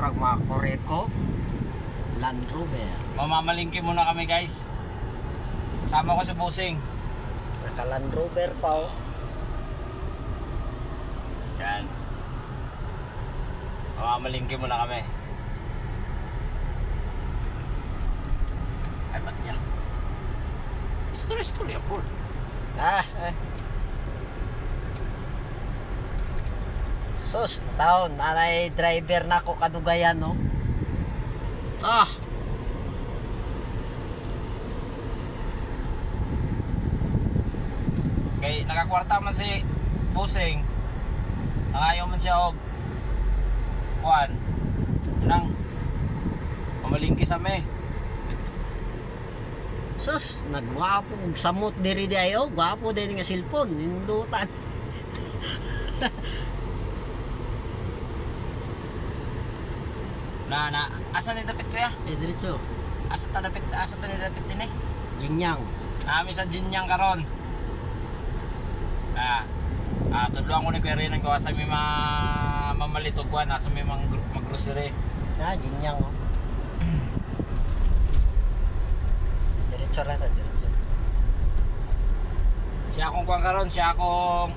murag mga Koreko, Land Rover. Mamamalingki muna kami guys. Kasama ko si Busing. Naka Land Rover pa oh. Yan. Mamamalingki muna kami. Ay, ba't yan? Story po. Sus, taon, nanay driver na ako kadugayan, no? Kay nakakwarta man si Busing. Nangayaw man siya og kuan. Nang mamalingki sa me. Sus, nagwapo og samot diri di ayo, gwapo din nga cellphone, nindutan. Asa ni dapit kuya? Diretso. Asa ta ni dapit din eh. Jinyang. Nami sa Jinyang karon. Tudluan ko ni Kuya Rin ang gawa sa may mamalitog kuan, nasa may mag-grocery. Jinyang oh. Diretso lang ta, diretso. Siya akong kuan karon, siya akong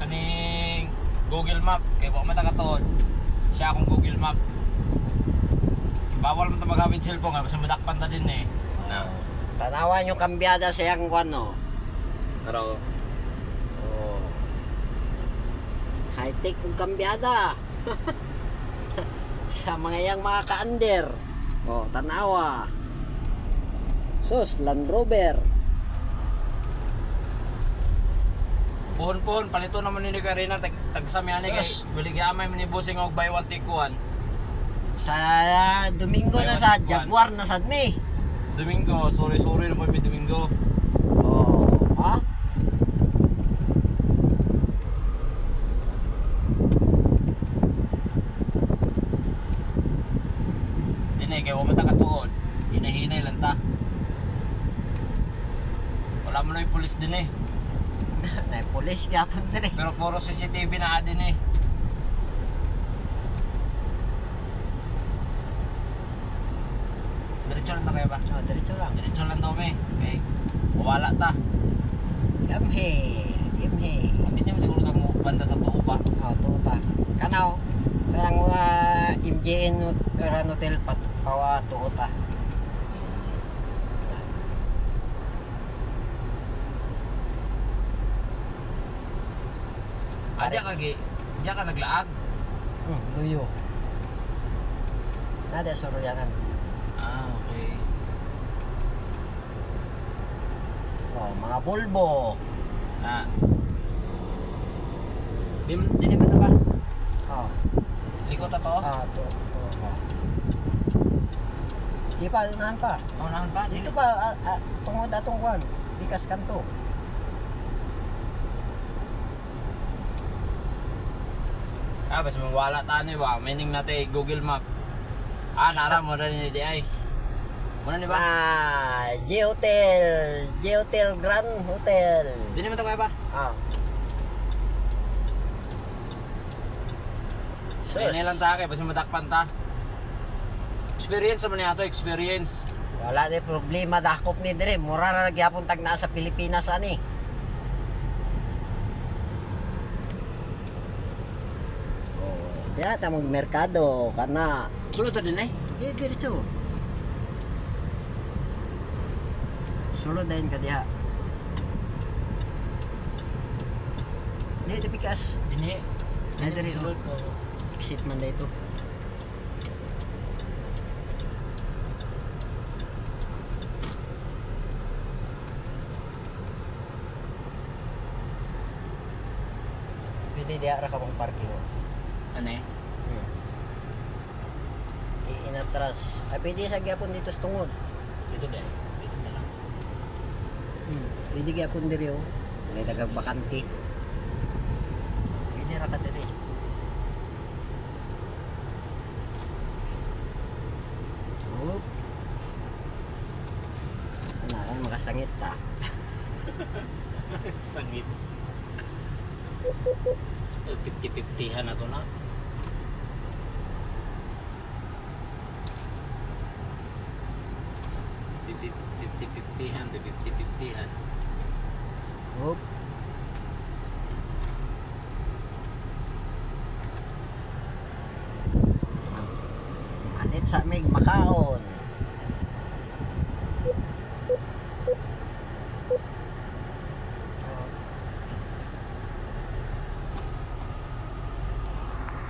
kaning Google Map kay wa man tagatuod. Siya akong Google Map. Bawal man ta magamit cellphone nga basta madakpan ta din eh. Tanawan yung kambyada sa yang kuan no. Pero high-tech yung kambyada. Sa mga yang mga ka-under. Tanawa. Sus, Land Rover. puhon palito naman ni Kuya Rin tagsamihan ni kay biligya may ni Busing og buy one take one. Sa Domingo na sa Jaguar na sad mi. Domingo, sorry na po may Domingo. Ha? Dinay kay wa man ta katuod. Hinahinay lang ta. Wala mo na yung pulis din eh. Na pulis gapon diri. Pero puro CCTV na din eh. Diretso lang ta kayo ba? Diretso lang. Diretso lang daw may. Okay. Wala ta. Gamhe. Hindi naman siguro ka mo banda sa tuo ba? Tuo ta. Kanaw. Tarang MJN Hotel pawa tuo ta. Diya ka naglaag. Luyo. Nada suruyanan. Okay. Mga Volvo. Dini ba ito ba? Likot na to? To. Di pa, unahan pa. Unahan pa? Dito pa, tungod atong kwan. Likas kanto. Basta mawala tani ba? Meaning natin Google Map. Nara mo rin ni DI. Muna ni ba? J-Hotel Grand Hotel. Dini mo ito kaya ba? Hindi lang ta kay basta madakpan ta. Experience naman niya ito, experience. Wala di problema dakop ni dire. Mura na nagyapon tag naa sa Pilipinas ani. Kaya ta magmerkado kana. Sulod ta din eh. Diretso. Sulod din ka diha. Dito pikas. Dini. Ay diri Sulod ko. Exit man dito. Pwede diha ra ka mong parking. Ano eh? Inatras. Ay pwede sa gyapon dito sa tungod. Dito din. Dito na lang. Pwede gyapon diri oh. May dagang bakante. Pwede ra ka diri. Makasangit ta. Sangit. 50-50han na to na. 50-50-an, 50-50-an. Oop. Manit sa mig makaon.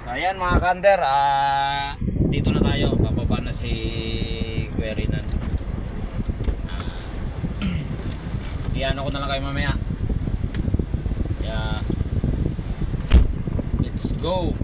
So ayan mga kander, dito na tayo, bababa na si Kuya Rinan. Iano ko na lang kayo mamaya. Yeah. Let's go.